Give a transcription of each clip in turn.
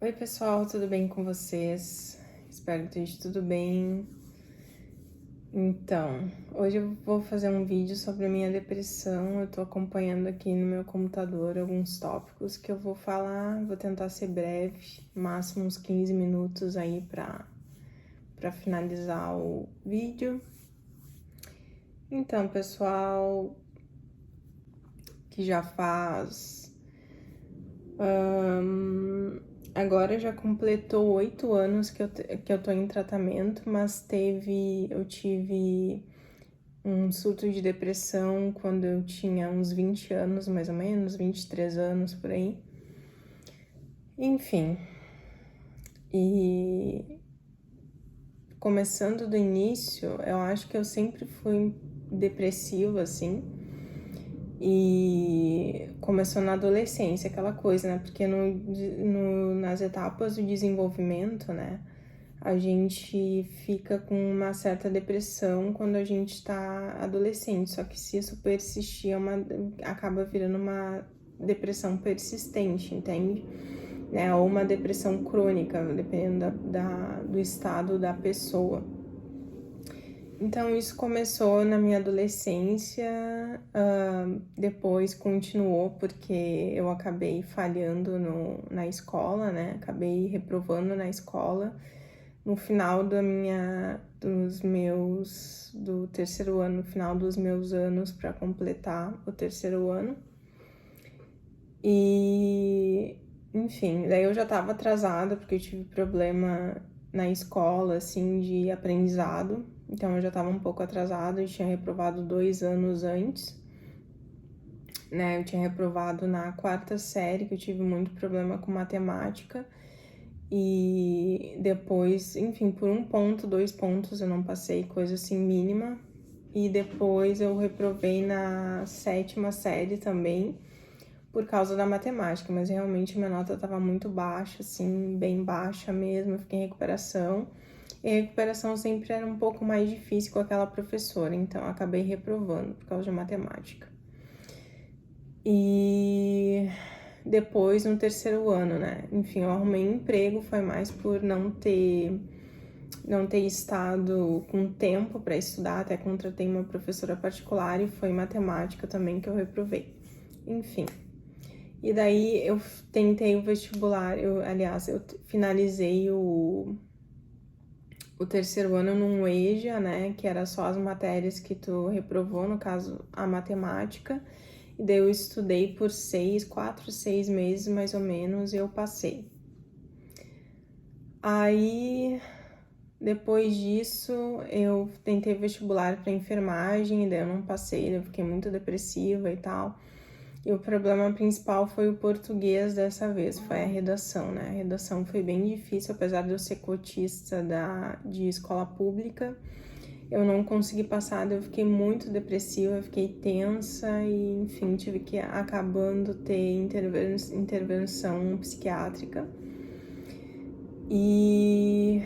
Oi pessoal, tudo bem com vocês? Espero que esteja tudo bem. Então, hoje eu vou fazer um vídeo sobre a minha depressão. Eu tô acompanhando aqui no meu computador alguns tópicos que eu vou falar. Vou tentar ser breve, máximo uns 15 minutos aí para finalizar o vídeo. Então, pessoal, que já faz agora já completou 8 anos que eu tô em tratamento, mas eu tive um surto de depressão quando eu tinha uns 20 anos, mais ou menos, 23 anos por aí. Enfim, e começando do início, eu acho que eu sempre fui depressiva, assim, e começou na adolescência, aquela coisa, né? Porque nas etapas do desenvolvimento, né? A gente fica com uma certa depressão quando a gente tá adolescente, só que se isso persistir, acaba virando uma depressão persistente, entende? Né? Ou uma depressão crônica, dependendo do estado da pessoa. Então, isso começou na minha adolescência, depois continuou porque eu acabei falhando na escola, né? Acabei reprovando na escola. No final do terceiro ano, no final dos meus anos para completar o terceiro ano. E, enfim, daí eu já estava atrasada porque eu tive problema na escola, assim, de aprendizado. Então eu já estava um pouco atrasada, eu tinha reprovado 2 anos antes, né? Eu tinha reprovado na 4ª série, que eu tive muito problema com matemática. E depois, enfim, por 1 ponto, 2 pontos eu não passei, coisa assim mínima. E depois eu reprovei na 7ª série também, por causa da matemática, mas realmente minha nota estava muito baixa, assim, bem baixa mesmo, eu fiquei em recuperação. E a recuperação sempre era um pouco mais difícil com aquela professora, então eu acabei reprovando por causa de matemática. E depois, no terceiro ano, né? Enfim, eu arrumei um emprego, foi mais por não ter estado com tempo para estudar, até contratei uma professora particular e foi matemática também que eu reprovei. Enfim. E daí eu tentei o vestibular, eu finalizei o terceiro ano num EJA, né, que era só as matérias que tu reprovou, no caso a matemática. E daí eu estudei por 4, 6 meses mais ou menos e eu passei. Aí, depois disso, eu tentei vestibular para enfermagem, e daí eu não passei, eu fiquei muito depressiva e tal. E o problema principal foi o português dessa vez, foi a redação, né? A redação foi bem difícil, apesar de eu ser cotista de escola pública. Eu não consegui passar, eu fiquei muito depressiva, fiquei tensa e, enfim, tive que acabando ter intervenção psiquiátrica. E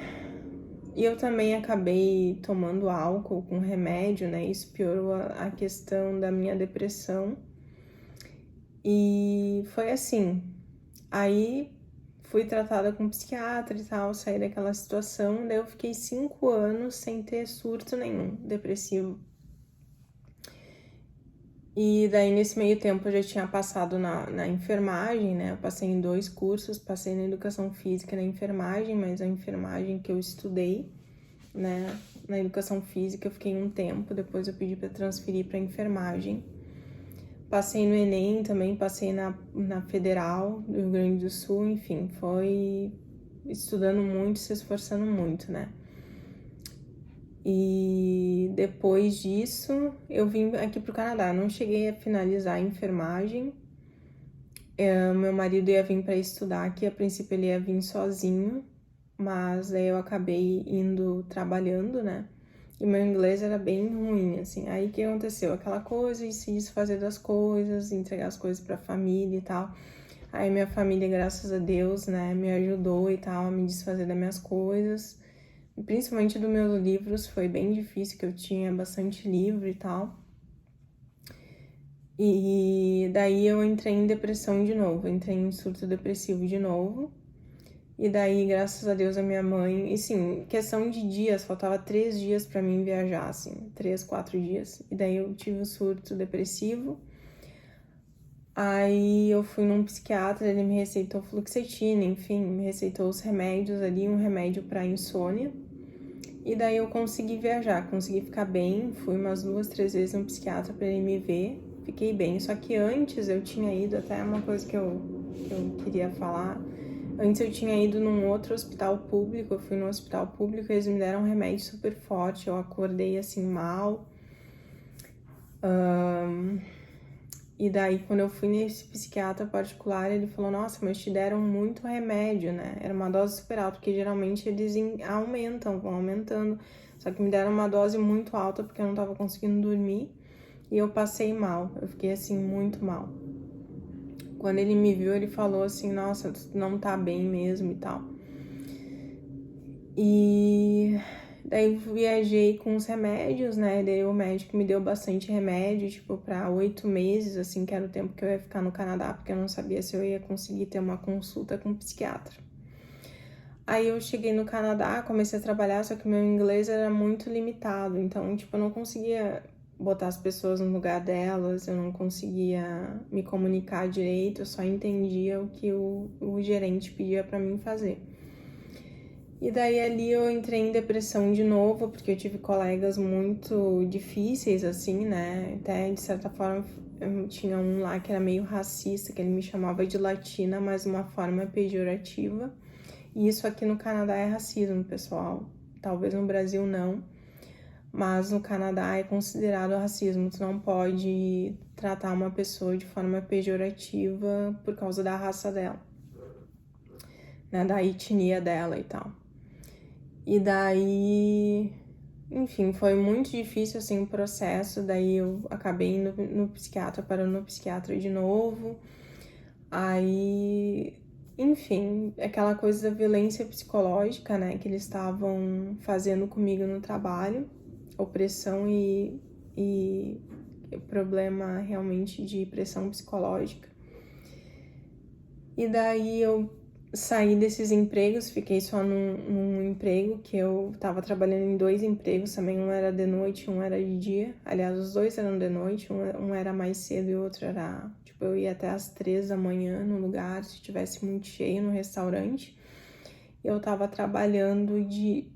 eu também acabei tomando álcool com remédio, né? Isso piorou a questão da minha depressão. E foi assim. Aí fui tratada com psiquiatra e tal, saí daquela situação. Daí eu fiquei 5 anos sem ter surto nenhum depressivo. E daí, nesse meio tempo, eu já tinha passado na enfermagem, né? Eu passei em 2 cursos, passei na educação física e na enfermagem, mas a enfermagem que eu estudei, né? Na educação física eu fiquei um tempo, depois eu pedi para transferir para enfermagem. Passei no Enem também, passei na Federal do Rio Grande do Sul, enfim, foi estudando muito, se esforçando muito, né? E depois disso, eu vim aqui pro Canadá. Não cheguei a finalizar a enfermagem. Meu marido ia vir para estudar aqui. A princípio, ele ia vir sozinho, mas aí eu acabei indo trabalhando, né? E meu inglês era bem ruim, assim. Aí o que aconteceu? Aquela coisa de se desfazer das coisas, entregar as coisas pra família e tal. Aí minha família, graças a Deus, né, me ajudou e tal a me desfazer das minhas coisas. Principalmente dos meus livros, foi bem difícil, que eu tinha bastante livro e tal. E daí eu entrei em depressão de novo, entrei em surto depressivo de novo. E daí, graças a Deus, a minha mãe... E sim, questão de dias, faltava 3 dias pra mim viajar, assim. 3, 4 dias. E daí eu tive um surto depressivo. Aí eu fui num psiquiatra, ele me receitou fluoxetina, enfim, me receitou os remédios ali, um remédio pra insônia. E daí eu consegui viajar, consegui ficar bem. Fui umas 2, 3 vezes no psiquiatra pra ele me ver. Fiquei bem. Só que antes eu tinha ido, até uma coisa que eu queria falar. Antes eu tinha ido num outro hospital público, eu fui no hospital público, eles me deram um remédio super forte, eu acordei assim mal. E daí quando eu fui nesse psiquiatra particular, ele falou, nossa, mas te deram muito remédio, né? Era uma dose super alta, porque geralmente eles aumentam, vão aumentando. Só que me deram uma dose muito alta, porque eu não tava conseguindo dormir. E eu passei mal, eu fiquei assim, muito mal. Quando ele me viu, ele falou assim, nossa, tu não tá bem mesmo e tal. E daí eu viajei com os remédios, né? Daí o médico me deu bastante remédio, tipo, pra 8 meses, assim, que era o tempo que eu ia ficar no Canadá, porque eu não sabia se eu ia conseguir ter uma consulta com um psiquiatra. Aí eu cheguei no Canadá, comecei a trabalhar, só que meu inglês era muito limitado, então, tipo, eu não conseguia botar as pessoas no lugar delas, eu não conseguia me comunicar direito, eu só entendia o que o gerente pedia pra mim fazer. E daí ali eu entrei em depressão de novo, porque eu tive colegas muito difíceis, assim, né? Até de certa forma tinha um lá que era meio racista, que ele me chamava de latina, mas uma forma pejorativa. E isso aqui no Canadá é racismo, pessoal. Talvez no Brasil não, mas no Canadá é considerado racismo. Tu não pode tratar uma pessoa de forma pejorativa por causa da raça dela, né? Da etnia dela e tal. E daí, enfim, foi muito difícil assim o processo. Daí eu acabei indo no psiquiatra, parando no psiquiatra de novo. Aí, enfim, aquela coisa da violência psicológica, né, que eles estavam fazendo comigo no trabalho, opressão e problema realmente de pressão psicológica. E daí eu saí desses empregos, fiquei só num emprego, que eu tava trabalhando em 2 empregos também, um era de noite, um era de dia. Aliás, os 2 eram de noite, um era mais cedo e o outro era, tipo, eu ia até às 3 da manhã no lugar, se tivesse muito cheio no restaurante. Eu tava trabalhando de...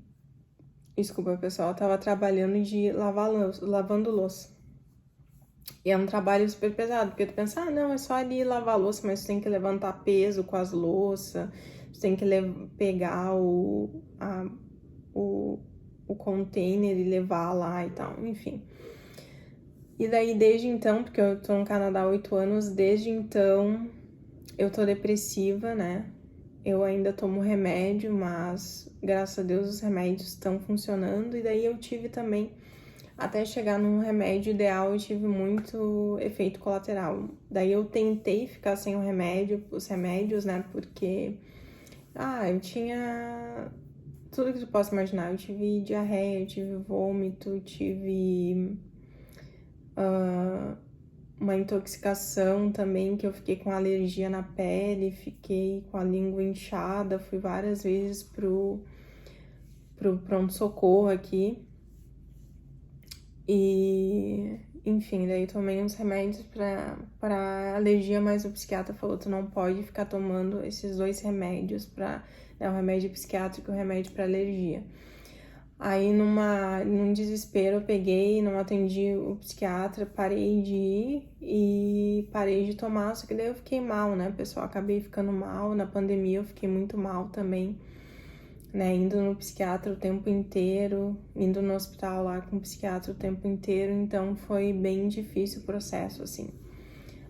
Desculpa, pessoal, eu tava trabalhando de lavando louça. E é um trabalho super pesado, porque tu pensa, ah, não, é só ali lavar a louça, mas tu tem que levantar peso com as louças, tu tem que pegar o container e levar lá e tal, enfim. E daí, desde então, porque eu tô no Canadá há 8 anos, desde então eu tô depressiva, né? Eu ainda tomo remédio, mas graças a Deus os remédios estão funcionando. E daí eu tive também, até chegar num remédio ideal, eu tive muito efeito colateral. Daí eu tentei ficar sem os remédios, né? Porque, eu tinha tudo que tu possa imaginar. Eu tive diarreia, eu tive vômito, eu tive uma intoxicação também, que eu fiquei com alergia na pele, fiquei com a língua inchada, fui várias vezes pro pronto-socorro aqui. E, enfim, daí tomei uns remédios pra alergia, mas o psiquiatra falou, tu não pode ficar tomando esses 2 remédios o remédio psiquiátrico e o remédio pra alergia. Aí, num desespero, eu peguei, não atendi o psiquiatra, parei de ir e parei de tomar, só que daí eu fiquei mal, né, pessoal? Acabei ficando mal, na pandemia eu fiquei muito mal também, né, indo no psiquiatra o tempo inteiro, indo no hospital lá com o psiquiatra o tempo inteiro, então foi bem difícil o processo, assim.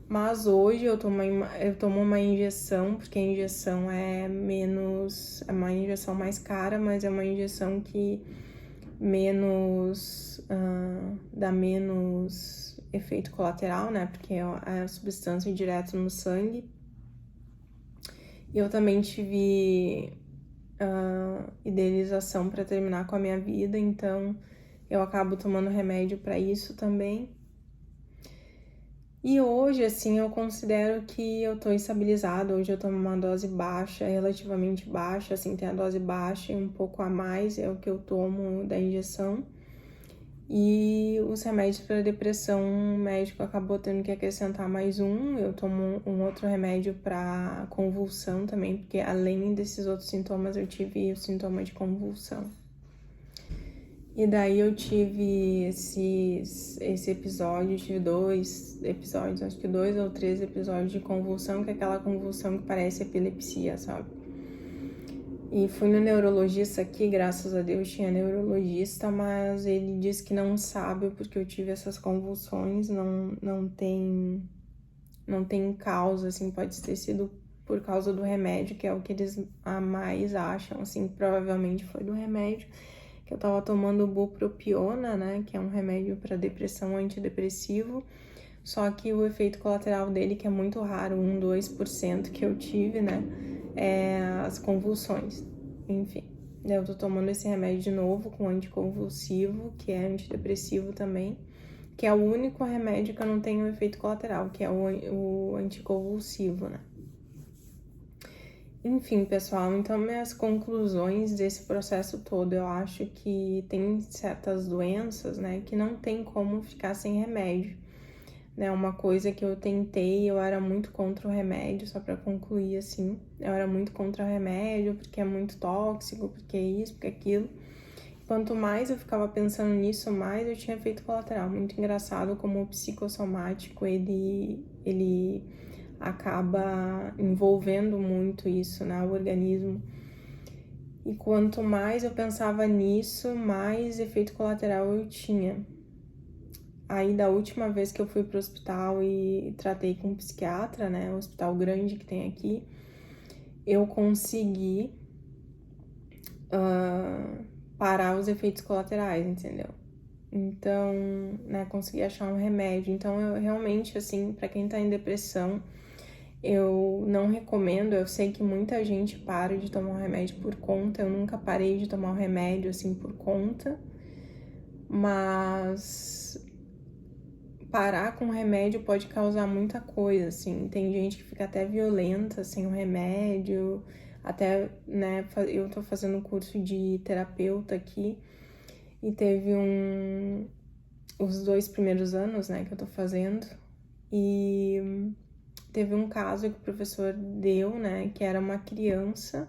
Mas hoje eu tomo uma injeção, porque a injeção é uma injeção mais cara, mas é uma injeção que dá menos efeito colateral, né? Porque é a substância direto no sangue. E eu também tive idealização para terminar com a minha vida, então eu acabo tomando remédio para isso também. E hoje, assim, eu considero que eu tô estabilizada. Hoje eu tomo uma dose baixa, relativamente baixa, assim, tem a dose baixa e um pouco a mais, é o que eu tomo da injeção. E os remédios para depressão, o médico acabou tendo que acrescentar mais um. Eu tomo um outro remédio para convulsão também, porque além desses outros sintomas, eu tive o sintoma de convulsão. E daí eu tive esse episódio, eu tive 2 episódios, acho que 2 ou 3 episódios de convulsão, que é aquela convulsão que parece epilepsia, sabe? E fui no neurologista aqui, graças a Deus tinha neurologista, mas ele disse que não sabe porque eu tive essas convulsões, não tem causa, assim, pode ter sido por causa do remédio, que é o que eles mais acham, assim, provavelmente foi do remédio, que eu tava tomando bupropiona, né, que é um remédio para depressão, antidepressivo, só que o efeito colateral dele, que é muito raro, 2% que eu tive, né, é as convulsões. Enfim, eu tô tomando esse remédio de novo com anticonvulsivo, que é antidepressivo também, que é o único remédio que eu não tenho efeito colateral, que é o anticonvulsivo, né. Enfim, pessoal, então minhas conclusões desse processo todo, eu acho que tem certas doenças, né, que não tem como ficar sem remédio, né, uma coisa que eu tentei, eu era muito contra o remédio, só pra concluir, assim, eu era muito contra o remédio, porque é muito tóxico, porque isso, porque aquilo. Quanto mais eu ficava pensando nisso, mais eu tinha efeito colateral. Muito engraçado como o psicossomático, ele acaba envolvendo muito isso, né, o organismo. E quanto mais eu pensava nisso, mais efeito colateral eu tinha. Aí, da última vez que eu fui pro hospital e tratei com um psiquiatra, né, o hospital grande que tem aqui, eu consegui parar os efeitos colaterais, entendeu? Então, né, consegui achar um remédio. Então, eu realmente, assim, pra quem tá em depressão, eu não recomendo. Eu sei que muita gente para de tomar o remédio por conta. Eu nunca parei de tomar o remédio, assim, por conta. Mas parar com o remédio pode causar muita coisa, assim. Tem gente que fica até violenta sem o remédio. Até, né, eu tô fazendo curso de terapeuta aqui. E teve os 2 primeiros anos, né, que eu tô fazendo. E teve um caso que o professor deu, né, que era uma criança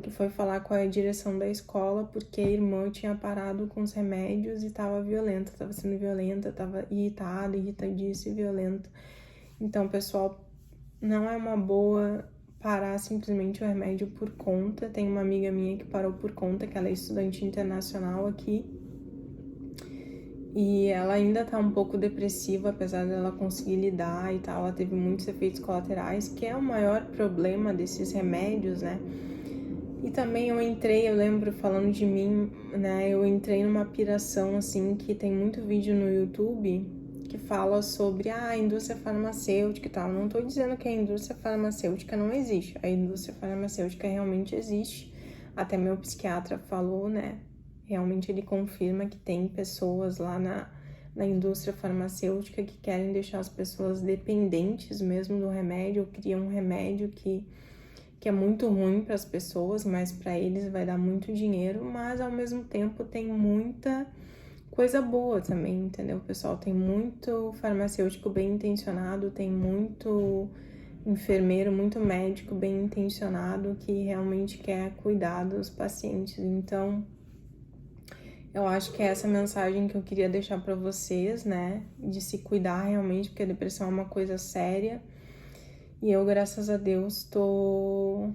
que foi falar com a direção da escola porque a irmã tinha parado com os remédios e estava violenta, estava sendo violenta, estava irritada, irritadiça e violenta. Então, pessoal, não é uma boa parar simplesmente o remédio por conta. Tem uma amiga minha que parou por conta, que ela é estudante internacional aqui, e ela ainda tá um pouco depressiva, apesar dela conseguir lidar e tal. Ela teve muitos efeitos colaterais, que é o maior problema desses remédios, né? E também eu lembro falando de mim, né? Eu entrei numa piração, assim, que tem muito vídeo no YouTube que fala sobre a indústria farmacêutica e tal. Não tô dizendo que a indústria farmacêutica não existe. A indústria farmacêutica realmente existe. Até meu psiquiatra falou, né? Realmente ele confirma que tem pessoas lá na indústria farmacêutica que querem deixar as pessoas dependentes mesmo do remédio, ou criam um remédio que é muito ruim para as pessoas, mas para eles vai dar muito dinheiro, mas ao mesmo tempo tem muita coisa boa também, entendeu, pessoal? Tem muito farmacêutico bem intencionado, tem muito enfermeiro, muito médico bem intencionado que realmente quer cuidar dos pacientes. Então, eu acho que é essa mensagem que eu queria deixar para vocês, né? De se cuidar realmente, porque a depressão é uma coisa séria. E eu, graças a Deus, tô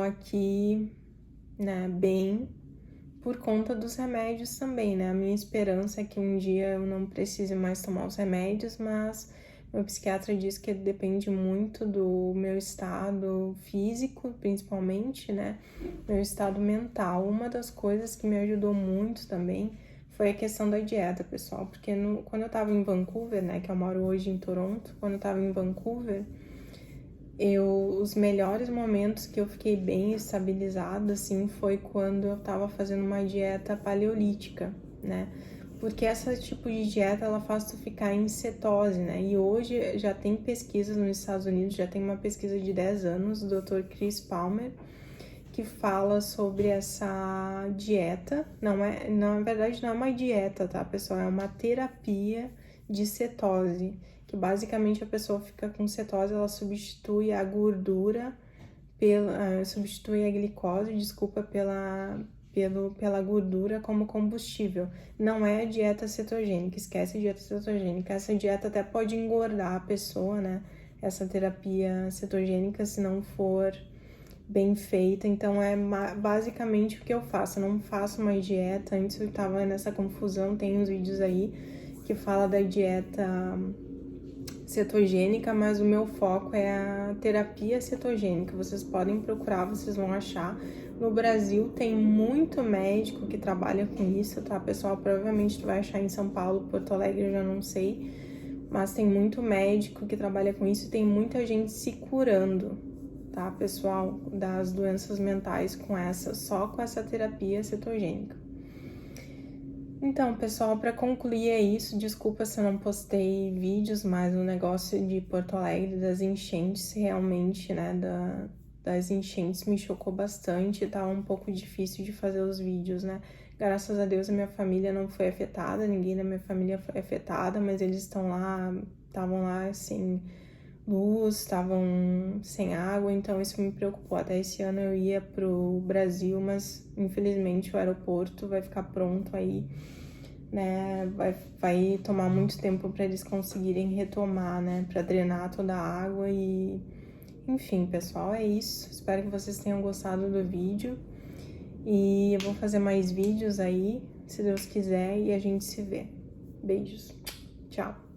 aqui, né, bem, por conta dos remédios também, né? A minha esperança é que um dia eu não precise mais tomar os remédios, mas meu psiquiatra diz que depende muito do meu estado físico, principalmente, né? Meu estado mental. Uma das coisas que me ajudou muito também foi a questão da dieta, pessoal, porque quando eu tava em Vancouver, né, que eu moro hoje em Toronto, quando eu tava em Vancouver, os melhores momentos que eu fiquei bem estabilizada, assim, foi quando eu tava fazendo uma dieta paleolítica, né? porque esse tipo de dieta, ela faz tu ficar em cetose, né? E hoje já tem pesquisas nos Estados Unidos, já tem uma pesquisa de 10 anos, do Dr. Chris Palmer, que fala sobre essa dieta. Na verdade, não é uma dieta, tá, pessoal? É uma terapia de cetose, que basicamente a pessoa fica com cetose, ela substitui a gordura substitui a glicose, desculpa, pela gordura como combustível. Não é dieta cetogênica, esquece a dieta cetogênica. Essa dieta até pode engordar a pessoa, né? Essa terapia cetogênica, se não for bem feita. Então, é basicamente o que eu faço. Eu não faço mais dieta. Antes eu tava nessa confusão, tem uns vídeos aí que fala da dieta cetogênica, mas o meu foco é a terapia cetogênica. Vocês podem procurar, vocês vão achar. No Brasil tem muito médico que trabalha com isso, tá, pessoal? Provavelmente tu vai achar em São Paulo, Porto Alegre, eu já não sei. Mas tem muito médico que trabalha com isso e tem muita gente se curando, tá, pessoal? Das doenças mentais só com essa terapia cetogênica. Então, pessoal, para concluir é isso. Desculpa se eu não postei vídeos, mas o negócio de Porto Alegre, das enchentes, realmente, né, das enchentes me chocou bastante. Tava um pouco difícil de fazer os vídeos, né? Graças a Deus a minha família não foi afetada, ninguém da minha família foi afetada, mas eles estavam lá sem luz, estavam sem água, então isso me preocupou. Até esse ano eu ia pro Brasil, mas infelizmente o aeroporto vai ficar pronto aí, né? Vai tomar muito tempo para eles conseguirem retomar, né? Para drenar toda a água e... Enfim, pessoal, é isso. Espero que vocês tenham gostado do vídeo. E eu vou fazer mais vídeos aí, se Deus quiser, e a gente se vê. Beijos. Tchau.